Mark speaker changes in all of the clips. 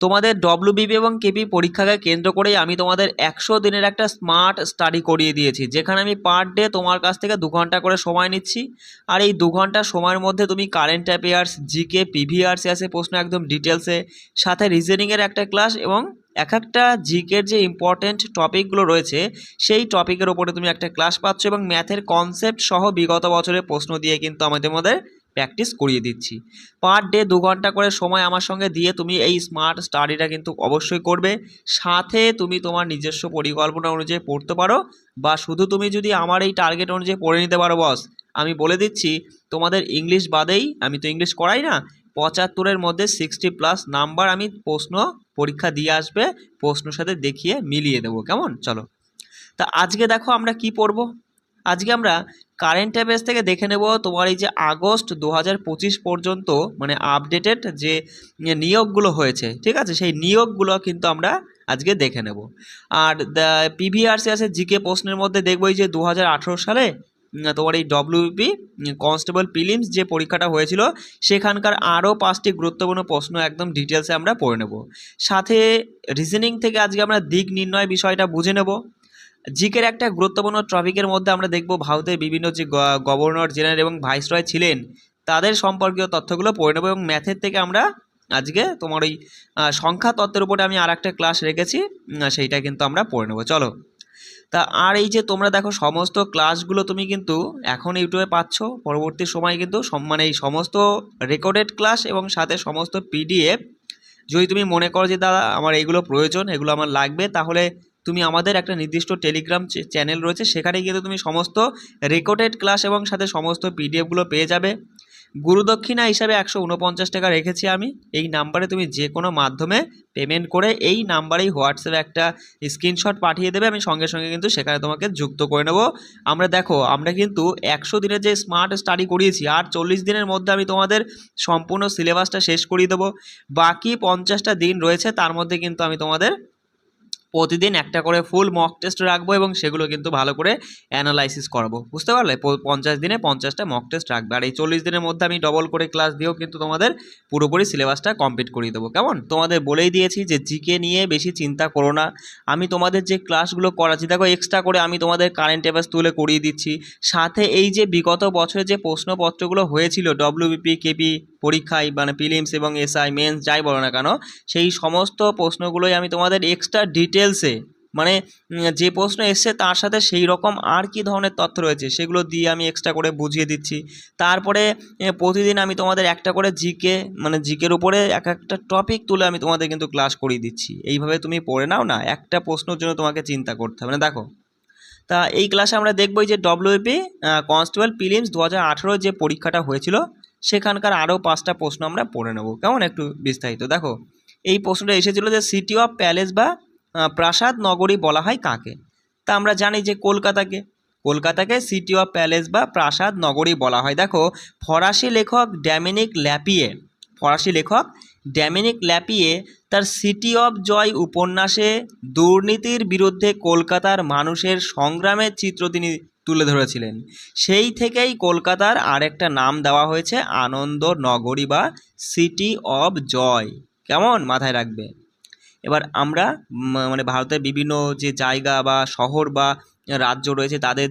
Speaker 1: তোমাদের ডব্লিউবিপি এবং কেপি পরীক্ষাকে কেন্দ্র করেই আমি তোমাদের 100 দিনের একটা স্মার্ট স্টাডি করিয়ে দিয়েছি, যেখানে আমি পার ডে তোমার কাছ থেকে 2 ঘন্টা করে সময় নিচ্ছি। আর এই 2 ঘন্টা সময়ের মধ্যে তুমি কারেন্ট অ্যাফেয়ার্স, জিকে, প্রিভিয়াস ইয়ার্সে প্রশ্ন একদম ডিটেলসে, সাথে রিজনিংয়ের একটা ক্লাস এবং এক একটা জিকের যে ইম্পর্টেন্ট টপিকগুলো রয়েছে সেই টপিকের ওপরে তুমি একটা ক্লাস পাচ্ছ, এবং ম্যাথের কনসেপ্ট সহ বিগত বছরের প্রশ্ন দিয়ে কিন্তু আমাদের মধ্যে প্র্যাকটিস করিয়ে দিচ্ছি। পার ডে 2 ঘন্টা করে সময় আমার সঙ্গে দিয়ে তুমি এই স্মার্ট স্টাডিটা কিন্তু অবশ্যই করবে। সাথে তুমি তোমার নিজস্ব পরিকল্পনা অনুযায়ী পড়তে পারো, বা শুধু তুমি যদি আমার এই টার্গেট অনুযায়ী পড়ে নিতে পারো বস, আমি বলে দিচ্ছি তোমাদের ইংলিশ বাদেই, আমি তো ইংলিশ করাই না, 75-এর মধ্যে 60+ নাম্বার আমি প্রশ্ন পরীক্ষা দিয়ে আসবে, প্রশ্নের সাথে দেখিয়ে মিলিয়ে দেবো। কেমন? চলো, তা আজকে দেখো আমরা কি পড়বো। আজকে আমরা কারেন্ট অ্যাফেয়ার্স থেকে দেখে নেব তোমার এই যে আগস্ট 2025 পর্যন্ত মানে আপডেটেড যে নিয়োগগুলো হয়েছে, ঠিক আছে, সেই নিয়োগগুলো কিন্তু আমরা আজকে দেখে নেব। আর প্রিভিয়াস ইয়ার্সের জিকে প্রশ্নের মধ্যে দেখবো এই যে 2018 সালে তোমার এই ডব্লিউবিপি কনস্টেবল প্রিলিমস যে পরীক্ষাটা হয়েছিল সেখানকার আরও 5টি গুরুত্বপূর্ণ প্রশ্ন একদম ডিটেলসে আমরা পড়ে নেব। সাথে রিজনিং থেকে আজকে আমরা দিক নির্ণয় বিষয়টা বুঝে নেব। জিকের একটা গুরুত্বপূর্ণ টপিকের মধ্যে আমরা দেখব ভারতের বিভিন্ন যে গভর্নর জেনারেল এবং ভাইসরয় ছিলেন তাদের সম্পর্কীয় তথ্যগুলো পড়ে নেব। এবং ম্যাথের থেকে আমরা আজকে তোমার ওই সংখ্যা তত্ত্বের উপরে আমি আর একটা ক্লাস রেখেছি, সেইটা কিন্তু আমরা পড়ে নেব। চলো, তা আর এই যে তোমরা দেখো সমস্ত ক্লাসগুলো তুমি কিন্তু এখন ইউটিউবে পাচ্ছ, পরবর্তী সময় কিন্তু মানে এই সমস্ত রেকর্ডেড ক্লাস এবং সাথে সমস্ত পিডিএফ যদি তুমি মনে করো যে দাদা আমার এইগুলো প্রয়োজন, এগুলো আমার লাগবে, তাহলে তুমি আমাদের একটা নির্দিষ্ট টেলিগ্রাম চ্যানেল রয়েছে, সেখানে কিন্তু তুমি সমস্ত রেকর্ডেড ক্লাস এবং সাথে সমস্ত পিডিএফগুলো পেয়ে যাবে। গুরুদক্ষিণা হিসাবে 149 টাকা রেখেছি আমি। এই নাম্বারে তুমি যে কোনো মাধ্যমে পেমেন্ট করে এই নাম্বারেই হোয়াটসঅ্যাপে একটা স্ক্রিনশট পাঠিয়ে দেবে, আমি সঙ্গে সঙ্গে কিন্তু সেখানে তোমাকে যুক্ত করে নেব। আমরা দেখো আমরা কিন্তু 100 দিনের যে স্মার্ট স্টাডি করিয়েছি, আর 40 দিনের মধ্যে আমি তোমাদের সম্পূর্ণ সিলেবাসটা শেষ করিয়ে দেবো। বাকি 50টা দিন রয়েছে, তার মধ্যে কিন্তু আমি তোমাদের প্রতিদিন একটা করে ফুল মক টেস্ট রাখবো এবং সেগুলো কিন্তু ভালো করে অ্যানালাইসিস করাবো। বুঝতে পারলে? 50 দিনে 50টা মক টেস্ট রাখবে, আর এই 40 দিনের মধ্যে আমি ডবল করে ক্লাস দিয়েও কিন্তু তোমাদের পুরোপুরি সিলেবাসটা কমপ্লিট করিয়ে দেবো। কেমন? তোমাদের বলেই দিয়েছি যে জিকে নিয়ে বেশি চিন্তা করো না, আমি তোমাদের যে ক্লাসগুলো করাচ্ছি দেখো এক্সট্রা করে আমি তোমাদের কারেন্ট অ্যাফেয়ার্স তুলে করিয়ে দিচ্ছি। সাথে এই যে বিগত বছরে যে প্রশ্নপত্রগুলো হয়েছিল ডব্লিউবিপি কেপি পরীক্ষায়, মানে প্রিলিমস এবং এসআই মেন্স যাই বলো না কেন, সেই সমস্ত প্রশ্নগুলোই আমি তোমাদের এক্সট্রা ডিটেলসে, মানে যে প্রশ্ন এসছে তার সাথে সেই রকম আর কি ধরনের তথ্য রয়েছে সেগুলো দিয়ে আমি এক্সট্রা করে বুঝিয়ে দিচ্ছি। তারপরে প্রতিদিন আমি তোমাদের একটা করে জিকে, মানে জিকের উপরে এক একটা টপিক তুলে আমি তোমাদের কিন্তু ক্লাস করিয়ে দিচ্ছি। এইভাবে তুমি পড়ে নাও না, একটা প্রশ্নের জন্য তোমাকে চিন্তা করতে হবে না। দেখো, তা এই ক্লাসে আমরা দেখবো যে ডব্লিউপি কনস্টেবল প্রিলিমস 2018 যে পরীক্ষাটা হয়েছিল সেখানকার আরও 5টা প্রশ্ন আমরা পড়ে নেব। কেমন? একটু বিস্তারিত দেখো। এই প্রশ্নটা এসেছিল যে সিটি অফ প্যালেস বা প্রাসাদ নগরী বলা হয় কাকে? তা আমরা জানি যে কলকাতাকে সিটি অফ প্যালেস বা প্রাসাদ নগরী বলা হয়। দেখো, ফরাসি লেখক ড্যামিনিক ল্যাপিয়ে তার সিটি অফ জয় উপন্যাসে দুর্নীতির বিরুদ্ধে কলকাতার মানুষের সংগ্রামের চিত্র তিনি তুলে ধরেছিলেন। সেই থেকেই কলকাতার আরেকটা নাম দেওয়া হয়েছে আনন্দ নগরী বা সিটি অফ জয়। কেমন? মাথায় রাখবে। এবার আমরা মানে ভারতের বিভিন্ন যে জায়গা বা শহর বা রাজ্য রয়েছে তাদের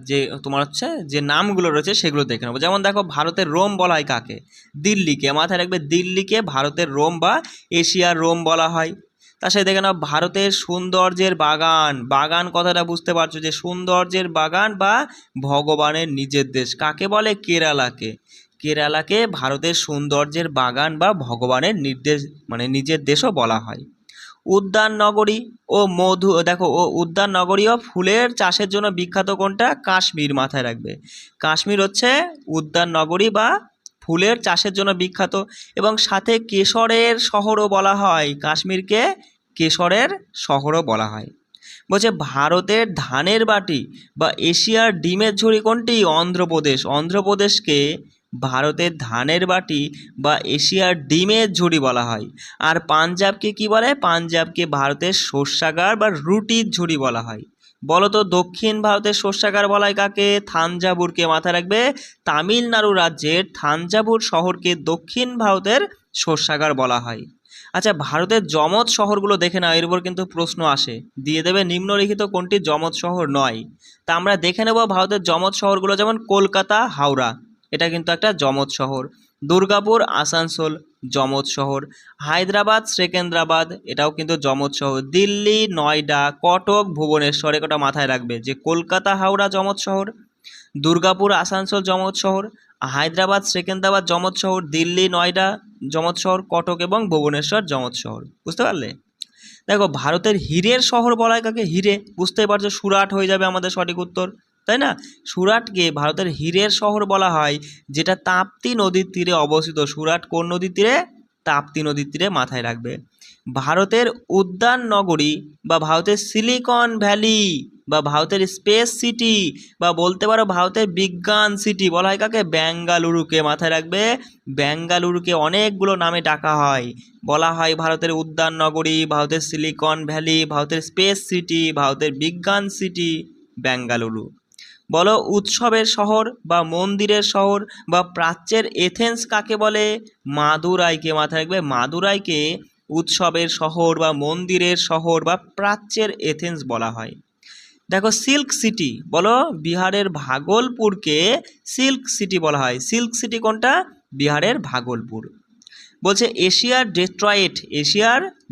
Speaker 1: যে তোমার হচ্ছে যে নামগুলো রয়েছে সেগুলো দেখে নেবো। যেমন দেখো, ভারতের রোম বলা হয় কাকে? দিল্লিকে। মাথায় রাখবে, দিল্লিকে ভারতের রোম বা এশিয়ার রোম বলা হয়। তার সাথে দেখে নাও ভারতের সৌন্দর্যের বাগান কথাটা বুঝতে পারছো যে সৌন্দর্যের বাগান বা ভগবানের নিজের দেশ কাকে বলে? কেরালাকে ভারতের সৌন্দর্যের বাগান বা ভগবানের নিজের দেশও বলা হয়। উদ্যান নগরী ও উদ্যান নগরী ও ফুলের চাষের জন্য বিখ্যাত কোনটা? কাশ্মীর। মাথায় রাখবে, কাশ্মীর হচ্ছে উদ্যান নগরী বা ফুলের চাষের জন্য বিখ্যাত। এবং সাথে কেশরের শহরও বলা হয়, কাশ্মীরকে কেশরের শহরও বলা হয়। বলছে ভারতের ধানের বাটি বা এশিয়ার ডিমের ঝুড়ি কোনটি? অন্ধ্রপ্রদেশকে ভারতের ধানের বাটি বা এশিয়ার ডিমের ঝুড়ি বলা হয়। আর পাঞ্জাবকে কি বলে? পাঞ্জাবকে ভারতের শস্যাগার বা রুটির ঝুড়ি বলা হয়। বলো তো দক্ষিণ ভারতের শস্যাগার বলা হয় কাকে? থাঞ্জাভুরকে। মাথায় রাখবে, তামিলনাড়ু রাজ্যের থাঞ্জাভুর শহরকে দক্ষিণ ভারতের শস্যাগার বলা হয়। আচ্ছা, ভারতের যমজ শহরগুলো দেখে নাও, এর উপর কিন্তু প্রশ্ন আসে, দিয়ে দেবে নিম্নলিখিত কোনটি যমজ শহর নয়। তা আমরা দেখে নেব ভারতের যমজ শহরগুলো, যেমন কলকাতা, হাওড়া, এটা কিন্তু একটা যমজ শহর। দুর্গাপুর, আসানসোল, যমজ শহর। হায়দ্রাবাদ, সেকেন্দ্রাবাদ, এটাও কিন্তু যমজ শহর। দিল্লি, নয়ডা, কটক, ভুবনেশ্বর, এটা মাথায় রাখবে যে কলকাতা, হাওড়া যমজ শহর, দুর্গাপুর, আসানসোল যমজ শহর, হায়দ্রাবাদ, সেকেন্দ্রাবাদ যমজ শহর, দিল্লি, নয়ডা যমজ শহর, কটক এবং ভুবনেশ্বর যমজ শহর। বুঝতে পারলে? দেখো, ভারতের হীরের শহর বলা হয় কাকে? হিরে। বুঝতেই পারছো, সুরাট হয়ে যাবে আমাদের সঠিক উত্তর, তাই না? সুরাটকে ভারতের হীরের শহর বলা হয়, যেটা তাপ্তি নদীর তীরে অবস্থিত। সুরাট কোন নদীর তীরে? তাপ্তি নদীর তীরে, মাথায় রাখবে। ভারতের উদ্যান নগরী বা ভারতের সিলিকন ভ্যালি বা ভারতের স্পেস সিটি বা বলতে পারো ভারতের বিজ্ঞান সিটি বলা হয় কাকে? বেঙ্গালুরুকে, মাথায় রাখবে। বেঙ্গালুরুকে অনেকগুলো নামে ডাকা হয়, বলা হয় ভারতের উদ্যান নগরী, ভারতের সিলিকন ভ্যালি, ভারতের স্পেস সিটি, ভারতের বিজ্ঞান সিটি, বেঙ্গালুরু। বলো, উৎসবের শহর বা মন্দিরের শহর বা প্রাচ্যের এথেন্স কাকে বলে? মাদুরাইকে, মাথায় রাখবে। মাদুরাইকে উৎসবের শহর বা মন্দিরের শহর বা প্রাচ্যের এথেন্স বলা হয়। দেখো, সিল্ক সিটি, বলো বিহারের ভাগলপুরকে সিল্ক সিটি বলা হয়। সিল্ক সিটি কোনটা? বিহারের ভাগলপুর। বলছে এশিয়ার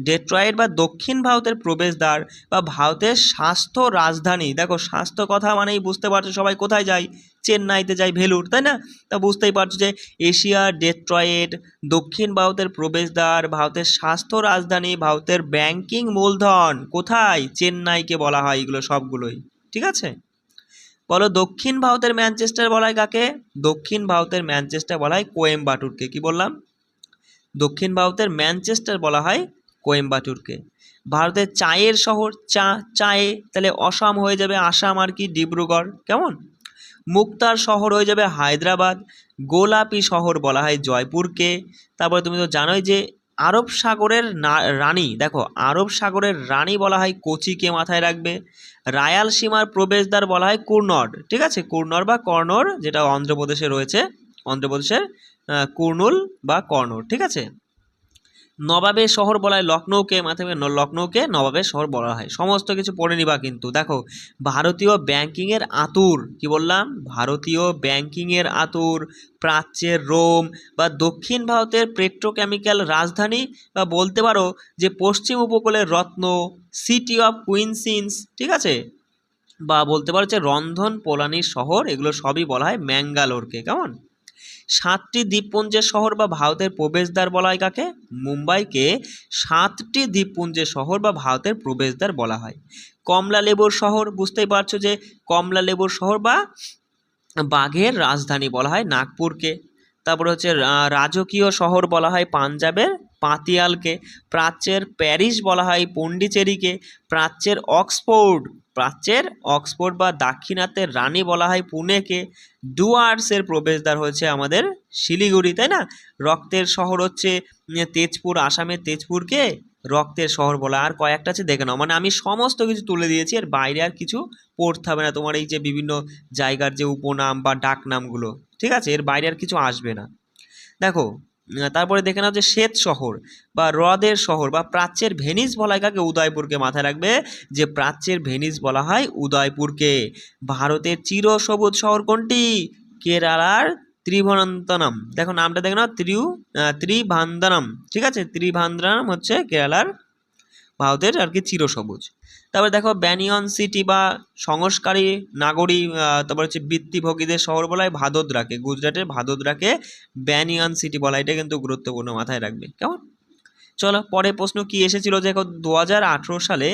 Speaker 1: ডেট্রয়েট বা দক্ষিণ ভারতের প্রবেশদ্বার বা ভারতের স্বাস্থ্য রাজধানী। দেখো, স্বাস্থ্য কথা মানেই বুঝতে পারছো সবাই কোথায় যায়? চেন্নাইতে যায়, ভেলুর, তাই না? তা বুঝতেই পারছো যে এশিয়ার ডেট্রয়েট, দক্ষিণ ভারতের প্রবেশদ্বার, ভারতের স্বাস্থ্য রাজধানী, ভারতের ব্যাংকিং মূলধন কোথায়? চেন্নাইকে বলা হয়। এগুলো সবগুলোই ঠিক আছে। বলো, দক্ষিণ ভারতের ম্যানচেস্টার বলা হয় কাকে? দক্ষিণ ভারতের ম্যানচেস্টার বলা হয় কোয়েম্বাটুরকে। কি বললাম? দক্ষিণ ভারতের ম্যানচেস্টার বলা হয় কোয়েম্বাটুরকে। ভারতের চায়ের শহর, চায়ে, তাহলে অসম হয়ে যাবে আসাম, আর কি ডিব্রুগড়। কেমন? মুক্তার শহর হয়ে যাবে হায়দ্রাবাদ। গোলাপি শহর বলা হয় জয়পুরকে। তারপরে তুমি তো জানোই যে আরব সাগরের রানী, দেখো আরব সাগরের রানী বলা হয় কোচিকে, মাথায় রাখবে। রায়ালসীমার প্রবেশদ্বার বলা হয় কুর্নড, ঠিক আছে? কুর্নড বা কর্নর, যেটা অন্ধ্রপ্রদেশে রয়েছে, অন্ধ্রপ্রদেশের কুর্নুল বা কর্নর, ঠিক আছে। নবাবের শহর বলা হয় লখনৌকে, মাথায় লখনৌকে নবাবের শহর বলা হয়। সমস্ত কিছু পড়ে নিবা কিন্তু। দেখো, ভারতীয় ব্যাংকিংয়ের আতুর, কি বললাম? ভারতীয় ব্যাংকিংয়ের আতুর, প্রাচ্যের রোম বা দক্ষিণ ভারতের পেট্রোকেমিক্যাল রাজধানী বা বলতে পারো যে পশ্চিম উপকূলের রত্ন, সিটি অফ কুইন্সিন্স, ঠিক আছে, বা বলতে পারো যে রন্ধন পোলানির শহর, এগুলো সবই বলা হয় ম্যাঙ্গালোরকে। কেমন? 7টি দ্বীপপুঞ্জের শহর বা ভারতের প্রবেশদ্বার বলা হয় কাকে? মুম্বাইকে 7টি দ্বীপপুঞ্জের শহর বা ভারতের প্রবেশদ্বার বলা হয়। কমলা লেবুর শহর, বুঝতেই পারছো যে কমলা লেবুর শহর বা বাঘের রাজধানী বলা হয় নাগপুরকে। তারপরে হচ্ছে রাজকীয় শহর বলা হয় পাঞ্জাবের পাতিয়ালকে। প্রাচ্যের প্যারিস বলা হয় পন্ডিচেরিকে। প্রাচ্যের অক্সফোর্ড বা দাক্ষিণাত্যের রানী বলা হয় পুনেকে। ডুয়ার্সের প্রবেশদ্বার হচ্ছে আমাদের শিলিগুড়ি, তাই না? রক্তের শহর হচ্ছে তেজপুর, আসামের তেজপুরকে রক্তের শহর বলা। আর কয়েকটা আছে দেখে নাও, মানে আমি সমস্ত কিছু তুলে দিয়েছি, এর বাইরে আর কিছু পড়তে হবে না তোমার। এই যে বিভিন্ন জায়গার যে উপনাম বা ডাক নামগুলো, ঠিক আছে, এর বাইরে আর কিছু আসবে না। দেখো, তারপরে দেখে নাও যে শ্বেত শহর বা হ্রদের শহর বা প্রাচ্যের ভেনিস বলা হয় কাকে? উদয়পুরকে, মাথায় রাখবে যে প্রাচ্যের ভেনিস বলা হয় উদয়পুরকে। ভারতের চিরসবুজ শহর কোনটি? কেরালার ত্রিভনন্তনম। দেখো নামটা দেখে নাও, ত্রিভান্দ্রম, ঠিক আছে? ত্রিভান্দ্রম হচ্ছে কেরালার, ভারতের আর কি চিরসবুজ। তারপরে দেখো, ব্যানিয়ন সিটি বা সংস্কারী নাগরী, তারপর হচ্ছে বৃত্তিভোগীদের শহর বলা হয় ভাদোদরাকে। গুজরাটের ভাদোদরাকে ব্যানিয়ন সিটি বলা হয়। এটা কিন্তু গুরুত্বপূর্ণ, মাথায় রাখবে। কেমন? চলো, পরের প্রশ্ন কি এসেছিল, দেখো 2018 সালে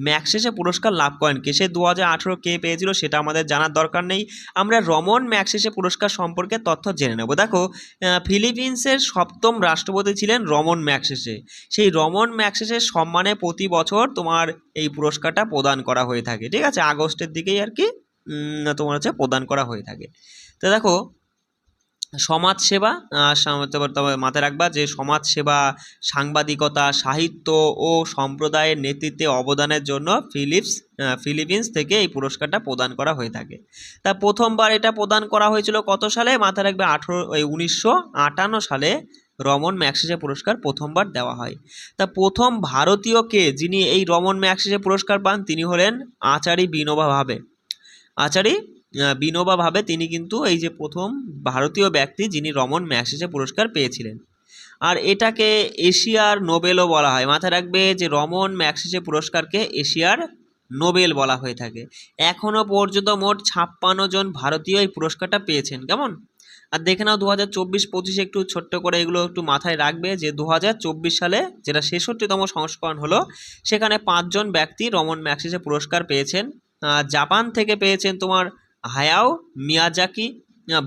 Speaker 1: ম্যাগসেসে পুরস্কার লাভ করেন কে? সে 2018 কে পেয়েছিল সেটা আমাদের জানার দরকার নেই, আমরা রমন ম্যাগসেসে পুরস্কার সম্পর্কে তথ্য জেনে নেব। দেখো, ফিলিপিন্সের 7ম রাষ্ট্রপতি ছিলেন রমন ম্যাগসেসে। সেই রমন ম্যাগসেসের সম্মানে প্রতি বছর তোমার এই পুরস্কারটা প্রদান করা হয়ে থাকে, ঠিক আছে? আগস্টের দিকেই আর কি তোমার হচ্ছে প্রদান করা হয়ে থাকে। তো দেখো, সমাজসেবা, তবে মাথায় রাখবা যে সমাজসেবা, সাংবাদিকতা, সাহিত্য ও সম্প্রদায়ের নেতৃত্বে অবদানের জন্য ফিলিপিন্স থেকে এই পুরস্কারটা প্রদান করা হয়ে থাকে। তা প্রথমবার এটা প্রদান করা হয়েছিল কত সালে? মাথায় রাখবে 1958 সালে রমন ম্যাগসেসে পুরস্কার প্রথমবার দেওয়া হয়। তা প্রথম ভারতীয় কে যিনি এই রমন ম্যাগসেসে পুরস্কার পান? তিনি হলেন আচার্য বিনোবা ভাবে। আচার্য বিনোবা ভাবে তিনি কিন্তু এই যে প্রথম ভারতীয় ব্যক্তি যিনি রমন ম্যাগসেসে পুরস্কার পেয়েছিলেন। আর এটাকে এশিয়ার নোবেলও বলা হয়। মাথায় রাখবে যে রমন ম্যাগসেসে পুরস্কারকে এশিয়ার নোবেল বলা হয়ে থাকে। এখনও পর্যন্ত মোট 56 জন ভারতীয় এই পুরস্কারটা পেয়েছেন। কেমন? আর দেখে নাও 2024-25 একটু ছোট্ট করে এগুলো একটু মাথায় রাখবে যে 2024 সালে যেটা 66তম সংস্করণ হলো, সেখানে 5 জন ব্যক্তি রমন ম্যাগসেসে পুরস্কার পেয়েছেন। জাপান থেকে পেয়েছেন তোমার হায়াও মিয়াজাকি,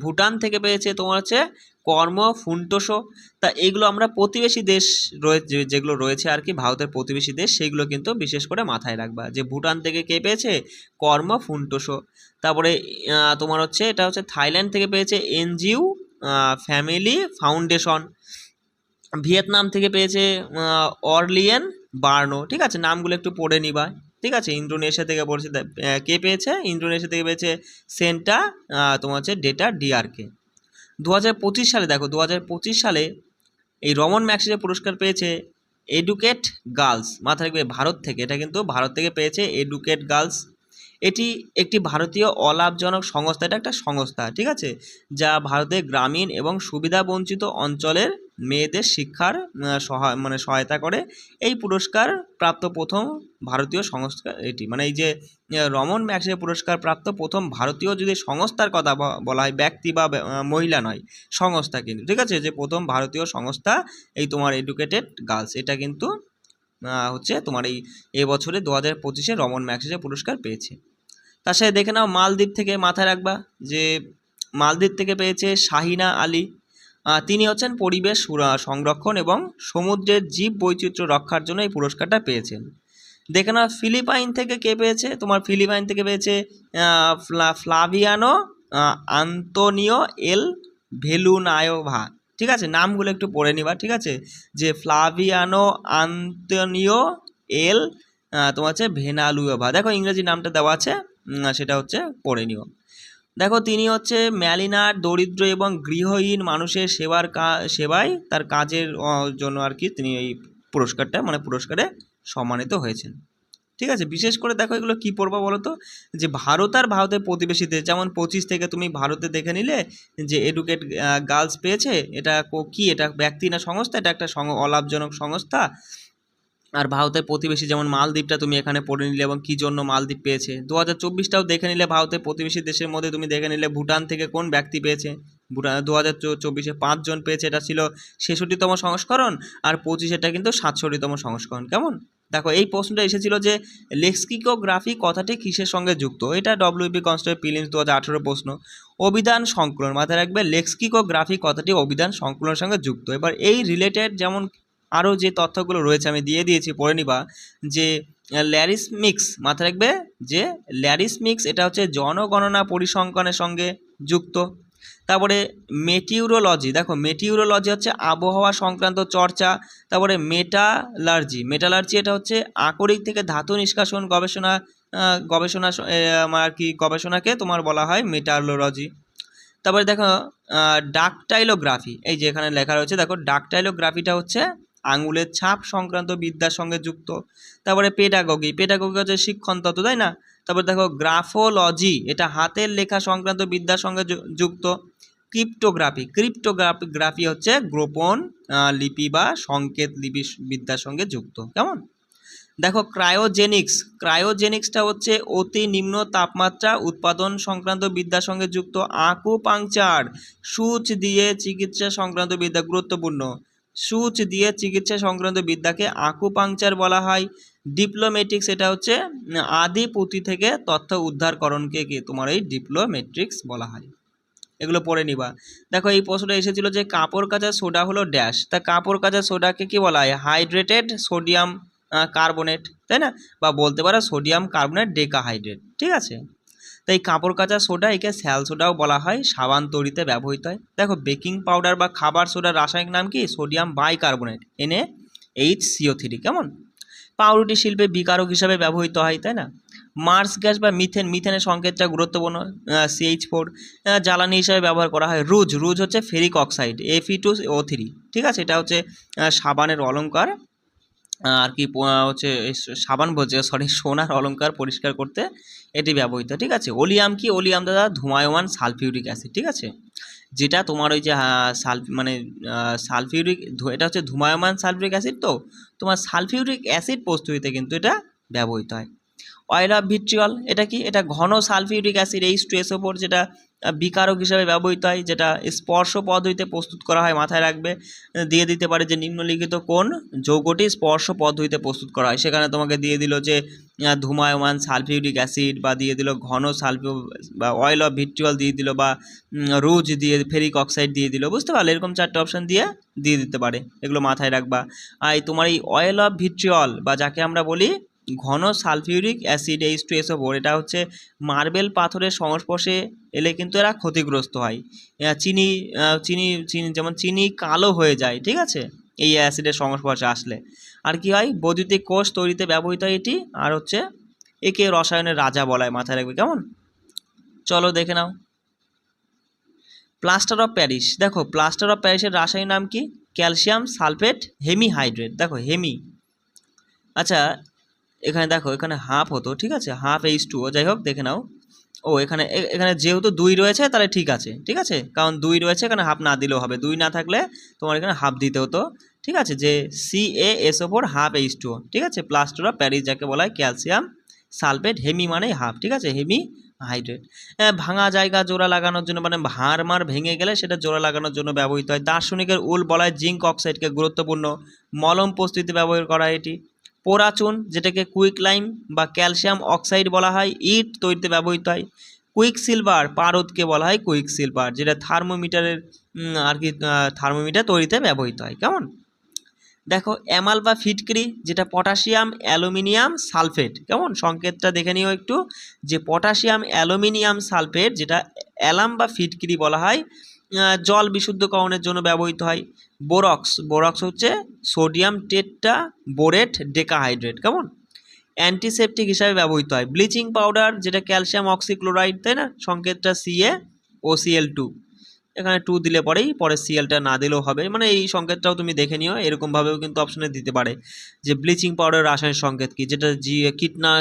Speaker 1: ভুটান থেকে পেয়েছে তোমার হচ্ছে কর্ম ফুন্টোশো। তা এগুলো আমরা প্রতিবেশী দেশ রয়েছে যেগুলো রয়েছে আর কি, ভারতের প্রতিবেশী দেশ, সেগুলো কিন্তু বিশেষ করে মাথায় রাখবা যে ভুটান থেকে কে পেয়েছে? কর্ম ফুন্টোশো। তারপরে তোমার হচ্ছে এটা হচ্ছে থাইল্যান্ড থেকে পেয়েছে এনজিও ফ্যামিলি ফাউন্ডেশন। ভিয়েতনাম থেকে পেয়েছে অরলিয়েন বার্নো। ঠিক আছে, নামগুলো একটু পড়ে নিবা। ঠিক আছে, ইন্দোনেশিয়া থেকে পড়েছে কে পেয়েছে? ইন্দোনেশিয়া থেকে পেয়েছে সেন্টা তোমার হচ্ছে ডেটা ডিআরকে। 2025 সালে দেখো, 2025 সালে এই রমন ম্যাগসেসে পুরস্কার পেয়েছে এডুকেট গার্লস। মাথায় রাখবে ভারত থেকে, এটা কিন্তু ভারত থেকে পেয়েছে এডুকেট গার্লস। এটি একটি ভারতীয় অলাভজনক সংস্থা, এটা একটা সংস্থা, ঠিক আছে, যা ভারতের গ্রামীণ এবং সুবিধাবঞ্চিত অঞ্চলের মেয়েদের শিক্ষার সহায়তা করে। এই পুরস্কার প্রাপ্ত প্রথম ভারতীয় সংস্থা এটি, মানে এই যে রমন ম্যাগসেসে পুরস্কার প্রাপ্ত প্রথম ভারতীয় যদি সংস্থার কথা বলা হয়, ব্যক্তি বা মহিলা নয়, সংস্থা কিন্তু, ঠিক আছে, যে প্রথম ভারতীয় সংস্থা এই তোমার এডুকেটেড গার্লস, এটা কিন্তু হচ্ছে তোমার এই এবছরে 2025-এ রমন ম্যাগসেসে পুরস্কার পেয়েছে। তার সাথে দেখে নাও মালদ্বীপ থেকে, মাথায় রাখবা যে মালদ্বীপ থেকে পেয়েছে শাহিনা আলী। তিনি হচ্ছেন পরিবেশ সংরক্ষণ এবং সমুদ্রের জীব বৈচিত্র্য রক্ষার জন্য এই পুরস্কারটা পেয়েছেন। দেখে নাও ফিলিপাইন থেকে কে পেয়েছে? তোমার ফিলিপাইন থেকে পেয়েছে ফ্লাভিয়ানো আন্তোনিও এল ভেলুনায়োভা। ঠিক আছে, নামগুলো একটু পড়ে নিবা। ঠিক আছে, যে ফ্লাভিয়ানো আন্তোনিও এল তোমার হচ্ছে ভেনালুয়োভা। দেখো ইংরেজি নামটা দেওয়া আছে, সেটা হচ্ছে পড়ে নিও। দেখো তিনি হচ্ছে ম্যালিনার দরিদ্র এবং গৃহহীন মানুষের সেবায় তার কাজের জন্য আর কি তিনি এই পুরস্কারটা পুরস্কারে সম্মানিত হয়েছেন। ঠিক আছে, বিশেষ করে দেখো এগুলো কী পড়বা বলো তো, যে ভারত আর ভারতের প্রতিবেশী দেশ, যেমন 25 থেকে তুমি ভারতে দেখে নিলে যে এডুকেট গার্লস পেয়েছে, এটা কি, এটা ব্যক্তি না সংস্থা? এটা একটা অলাভজনক সংস্থা। আর ভারতের প্রতিবেশী যেমন মালদ্বীপটা তুমি এখানে পড়ে নিলে এবং কী জন্য মালদ্বীপ পেয়েছে। 2024টাও দেখে নিলে ভারতের প্রতিবেশী দেশের মধ্যে তুমি দেখে নিলে ভুটান থেকে কোন ব্যক্তি পেয়েছে। ভুটান 2024-এ 5 জন পেয়েছে, এটা ছিল 66তম সংস্করণ, আর 25-এটা কিন্তু 67তম সংস্করণ। কেমন? দেখো এই প্রশ্নটা এসেছিল যে লেক্সিকোগ্রাফি কথাটি কিসের সঙ্গে যুক্ত? এটা ডব্লিউবি কনস্টেবল প্রিলিমস 2018 প্রশ্ন। অভিধান সংকলন, মাথায় রাখবে লেক্সিকোগ্রাফি কথাটি অভিধান সংকলনের সঙ্গে যুক্ত। এবার এই রিলেটেড যেমন আরও যে তথ্যগুলো রয়েছে আমি দিয়ে দিয়েছি, পড়ে নিবা। যে ল্যারিসমিক্স, মাথায় রাখবে যে ল্যারিসমিক্স এটা হচ্ছে জনগণনা পরিসংখ্যানের সঙ্গে যুক্ত। তারপরে মেটিউরোলজি, দেখো মেটিউরোলজি হচ্ছে আবহাওয়া সংক্রান্ত চর্চা। তারপরে মেটালার্জি এটা হচ্ছে আকরিক থেকে ধাতু নিষ্কাশন গবেষণা আর কি, গবেষণাকে তোমার বলা হয় মেটালোলজি। তারপরে দেখো ডাকটাইলোগ্রাফি, এই যে এখানে লেখা রয়েছে দেখো, ডাকটাইলোগ্রাফিটা হচ্ছে আঙুলের ছাপ সংক্রান্ত বিদ্যার সঙ্গে যুক্ত। তারপরে পেডাগোগি হচ্ছে শিক্ষণ তত্ত্ব, তাই না? তারপরে দেখো গ্রাফোলজি, এটা হাতের লেখা সংক্রান্ত বিদ্যার সঙ্গে যুক্ত। ক্রিপ্টোগ্রাফি হচ্ছে গোপন লিপি বা সংকেত লিপি বিদ্যার সঙ্গে যুক্ত। কেমন? দেখো ক্রায়োজেনিক্সটা হচ্ছে অতি নিম্ন তাপমাত্রা উৎপাদন সংক্রান্ত বিদ্যার সঙ্গে যুক্ত। আকুপাংচার, সূচ দিয়ে চিকিৎসা সংক্রান্ত বিদ্যা, গুরুত্বপূর্ণ, সূচ দিয়ে চিকিৎসা সংক্রান্ত বিদ্যাকে আকুপাংচার বলা হয়। ডিপ্লোমেট্রিক্স, এটা হচ্ছে আদি পুঁথি থেকে তথ্য উদ্ধারকরণকে তোমার এই ডিপ্লোমেট্রিক্স বলা হয়। এগুলো পড়ে নিবা। দেখো এই প্রশ্নটা এসেছিল যে কাপড় কাচা সোডা হলো ড্যাশ। তা কাপড় কাচা সোডাকে কি বলা হয়? হাইড্রেটেড সোডিয়াম কার্বনেট, তাই না? বা বলতে পারো সোডিয়াম কার্বনেট ডেকাহাইড্রেট। ঠিক আছে, তাই কাপড় কাচা সোডা একে স্যাল সোডাও বলা হয়, সাবান তৈরিতে ব্যবহৃত হয়। দেখো বেকিং পাউডার বা খাবার সোডার রাসায়নিক নাম কি? Sodium bicarbonate, NaHCO3। কেমন? পাউরুটি শিল্পে বিকারক হিসাবে ব্যবহৃত হয়, তাই না? মার্স গ্যাস বা মিথেনের সংকেতটা গুরুত্বপূর্ণ, CH4 জ্বালানি হিসাবে ব্যবহার করা হয়। রুজ হচ্ছে ফেরিক অক্সাইড, Fe2O3, ঠিক আছে, এটা হচ্ছে সাবানের অলঙ্কার আর কি হচ্ছে সাবান বলছে, সরি, সোনার অলঙ্কার পরিষ্কার করতে এটি ব্যবহৃত, ঠিক আছে। ওলিয়াম কি? ওলিয়াম দাদা ধূমায়মান সালফিউরিক অ্যাসিড, ঠিক আছে, যেটা তোমার ওই যে সালফিউরিক, এটা হচ্ছে ধূমায়মান সালফিউরিক অ্যাসিড, তো তোমার সালফিউরিক অ্যাসিড প্রস্তুতিতে কিন্তু এটা ব্যবহৃত হয়। অয়েল অফ ভিট্রিয়ল, এটা কি? এটা ঘন সালফিউরিক অ্যাসিড H2SO4, যেটা বিকারক হিসাবে ব্যবহৃত হয়, যেটা স্পর্শ পদ্ধতিতে প্রস্তুত করা হয়। মাথায় রাখবে, দিয়ে দিতে পারে যে নিম্নলিখিত কোন যৌগটি স্পর্শ পদ্ধতিতে প্রস্তুত করা হয়, সেখানে তোমাকে দিয়ে দিল যে ধূমায়মান সালফিউরিক অ্যাসিড, বা দিয়ে দিল ঘন বা অয়েল অফ ভিট্রিয়ল দিয়ে দিল, বা রুজ দিয়ে ফেরিক অক্সাইড দিয়ে দিল, বুঝতে পারলে? এরকম 4টে অপশান দিয়ে দিতে পারে, এগুলো মাথায় রাখবা। আর তোমার এই অয়েল অফ ভিট্রিয়ল, বা যাকে আমরা বলি ঘন সালফিউরিক অ্যাসিড H2SO4, এটা হচ্ছে মার্বেল পাথরের সংস্পর্শে এলে কিন্তু এরা ক্ষতিগ্রস্ত হয়। চিনি চিনি চিনি যেমন চিনি কালো হয়ে যায়, ঠিক আছে, এই অ্যাসিডের সংস্পর্শে আসলে। আর কি হয়? বৈদ্যুতিক কোষ তৈরিতে ব্যবহৃত হয় এটি। আর হচ্ছে একে রসায়নের রাজা বলা হয়, মাথায় রাখবে, কেমন? চলো দেখে নাও। প্লাস্টার অফ প্যারিস, দেখো প্লাস্টার অফ প্যারিসের রাসায়নিক নাম কি? ক্যালসিয়াম সালফেট হেমিহাইড্রেট, দেখো হেমি। আচ্ছা, এখানে দেখো, এখানে হাফ হতো, ঠিক আছে, হাফ H2O, যাই হোক দেখে নাও। ও এখানে এখানে যেহেতু 2 রয়েছে তাহলে ঠিক আছে, ঠিক আছে, কারণ 2 রয়েছে, এখানে হাফ না দিলেও হবে, 2 না থাকলে তোমার এখানে হাফ দিতে হতো, ঠিক আছে, যে CaSO4 হাফ H2O, ঠিক আছে। প্লাস্টার অফ প্যারিস যাকে বলা হয় ক্যালসিয়াম সালফেট, হেমি মানে হাফ, ঠিক আছে, হেমি হাইড্রেট। ভাঙা জায়গা জোড়া লাগানোর জন্য, মানে হাড় ভেঙে গেলে সেটা জোড়া লাগানোর জন্য ব্যবহৃত হয়। দার্শনিকের উল বলা হয় জিঙ্ক অক্সাইডকে গুরুত্বপূর্ণ মলম প্রস্তুতিতে ব্যবহার করা হয় এটি। পোড়াচুন, যেটাকে কুইক লাইম বা ক্যালসিয়াম অক্সাইড বলা হয়, ইট তৈরিতে ব্যবহৃত হয়। কুইক সিলভার, পারদকে বলা হয় কুইক সিলভার, যেটা থার্মোমিটারের আর কি থার্মোমিটার তৈরিতে ব্যবহৃত হয়, কেমন? দেখো অ্যামাল বা ফিটকিরি, যেটা পটাশিয়াম অ্যালুমিনিয়াম সালফেট, কেমন? সংকেতটা দেখে নিও একটু, যে পটাশিয়াম অ্যালুমিনিয়াম সালফেট, যেটা অ্যালাম বা ফিটকিরি বলা হয়, জল বিশুদ্ধকরণের জন্য ব্যবহৃত হয়। বোরক্স হচ্ছে সোডিয়াম টেট্রা বোরেট ডেকাহাইড্রেট, কেমন? অ্যান্টিসেপটিক হিসাবে ব্যবহৃত হয়। ব্লিচিং পাউডার, যেটা ক্যালসিয়াম অক্সিক্লোরাইড, তাই না, সংকেতটা CaOCl2, এখানে 2 দিলে পরে সিএলটা না দিলেও হবে, মানে এই সংকেতটাও তুমি দেখে নিও, এরকমভাবেও কিন্তু অপশনে দিতে পারে যে ব্লিচিং পাউডার রাসায়নিক সংকেত কি, যেটা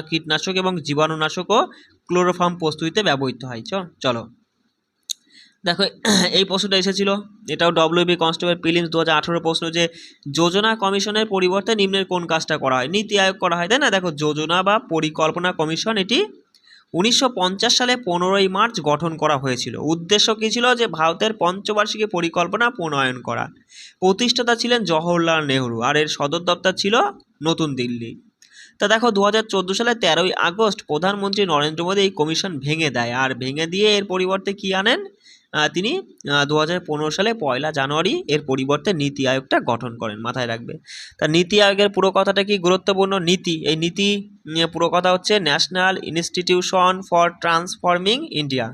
Speaker 1: কীটনাশক এবং জীবাণুনাশক ও ক্লোরোফর্ম প্রস্তুতিতে ব্যবহৃত হয়। চলো দেখো, এই প্রশ্নটা এসেছিল, এটাও WB কনস্টেবল প্রিলিমস 2018 প্রশ্ন, যে যোজনা কমিশনের পরিবর্তে নিম্নের কোন কাজটা করা হয়? নীতি আয়োগ করা হয়, তাই না। দেখো যোজনা বা পরিকল্পনা কমিশন, এটি 1950 সালে 15ই মার্চ গঠন করা হয়েছিল। উদ্দেশ্য কী ছিল? যে ভারতের পঞ্চবার্ষিকী পরিকল্পনা প্রণয়ন করা। প্রতিষ্ঠাতা ছিলেন জওহরলাল নেহরু, আর এর সদর দপ্তর ছিল নতুন দিল্লি। তা দেখো 2014 সালে 13ই আগস্ট প্রধানমন্ত্রী নরেন্দ্র মোদী এই কমিশন ভেঙে দেয়, আর ভেঙে দিয়ে এর পরিবর্তে কী আনেন? তিনি 2015 সালে 1 জানুয়ারি এর পরিবর্তে নীতি আয়োগটা গঠন করেন, মাথায় রাখবে। তা নীতি আয়োগের পুরো কথাটা কি গুরুত্বপূর্ণ? এই নীতি পুরো কথা হচ্ছে national institution for transforming India.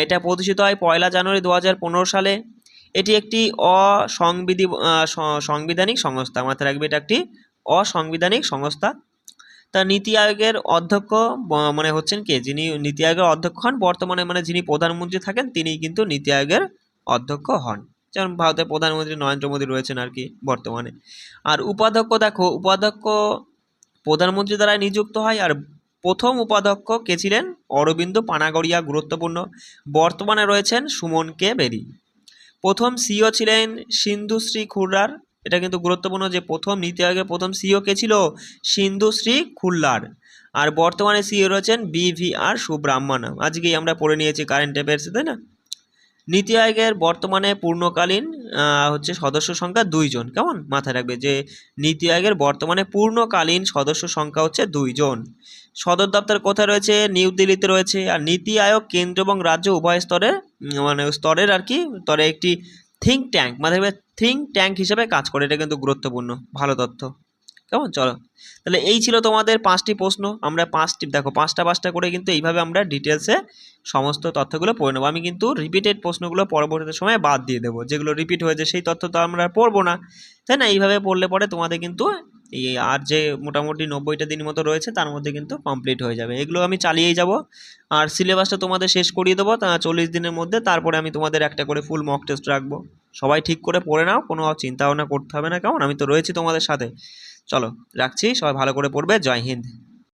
Speaker 1: এটা প্রতিষ্ঠিত হয় 1 জানুয়ারি 2015 সালে। এটি একটি সাংবিধানিক সংস্থা, মাথায় রাখবে, এটা একটি অসাংবিধানিক সংস্থা। তা নীতি আয়োগের অধ্যক্ষ মানে হচ্ছেন কে? যিনি নীতি আয়োগের অধ্যক্ষ হন বর্তমানে, মানে যিনি প্রধানমন্ত্রী থাকেন তিনিই কিন্তু নীতি আয়োগের অধ্যক্ষ হন, যেমন ভারতের প্রধানমন্ত্রী নরেন্দ্র মোদী রয়েছেন আর কি বর্তমানে। আর উপাধ্যক্ষ, দেখো উপাধ্যক্ষ প্রধানমন্ত্রী দ্বারা নিযুক্ত হয়, আর প্রথম উপাধ্যক্ষ কে ছিলেন? অরবিন্দ পানাগড়িয়া, গুরুত্বপূর্ণ। বর্তমানে রয়েছেন সুমন কে বেরি। প্রথম সিইও ছিলেন সিন্ধুশ্রী খুররার, এটা কিন্তু গুরুত্বপূর্ণ, যে প্রথম নীতি আয়োগের প্রথম সিইও কে ছিল? সিন্ধুশ্রী খুররার। আর বর্তমানে সিইও রয়েছেন BVR সুব্রাহ্মণ্যম, আজকেই আমরা পড়ে নিয়েছি কারেন্ট অ্যাফেয়ার্সে, তাই না। নীতি আয়োগের বর্তমানে পূর্ণকালীন হচ্ছে সদস্য সংখ্যা 2 জন, কেমন? মাথায় রাখবে যে নীতি আয়োগের বর্তমানে পূর্ণকালীন সদস্য সংখ্যা হচ্ছে 2 জন। সদর দপ্তর কোথায় রয়েছে? নিউ দিল্লিতে রয়েছে। আর নীতি আয়োগ কেন্দ্র এবং রাজ্য উভয় স্তরের আর কি স্তরে একটি থিঙ্ক ট্যাঙ্ক, মাথায় রাখবে, থিঙ্ক ট্যাঙ্ক হিসেবে কাজ করে, এটা কিন্তু গুরুত্বপূর্ণ, ভালো তথ্য, কেমন? চলো তাহলে এই ছিল তোমাদের 5টি প্রশ্ন। আমরা 5টি দেখো 5টা করে কিন্তু এইভাবে আমরা ডিটেলসে সমস্ত তথ্যগুলো পড়ে নেবো। আমি কিন্তু রিপিটেড প্রশ্নগুলো পরবর্তী সময়ে বাদ দিয়ে দেবো, যেগুলো রিপিট হয়েছে সেই তথ্য তো আমরা পড়বো না, তাই না। এইভাবে পড়লে পরে তোমাদের কিন্তু এই আর যে মোটামুটি 90টা দিন মতো রয়েছে তার মধ্যে কিন্তু কমপ্লিট হয়ে যাবে। এগুলো আমি চালিয়েই যাব। আর সিলেবাসটা তোমাদের শেষ করিয়ে দেবো 40 দিনের মধ্যে। তারপরে আমি তোমাদের একটা করে ফুল মক টেস্ট রাখবো। সবাই ঠিক করে পড়ে নাও, কোনো চিন্তা ভাবনা করতে হবে না, কেমন? আমি তো রয়েছি তোমাদের সাথে। চলো রাখছি, সবাই ভালো করে পড়বে। জয় হিন্দ।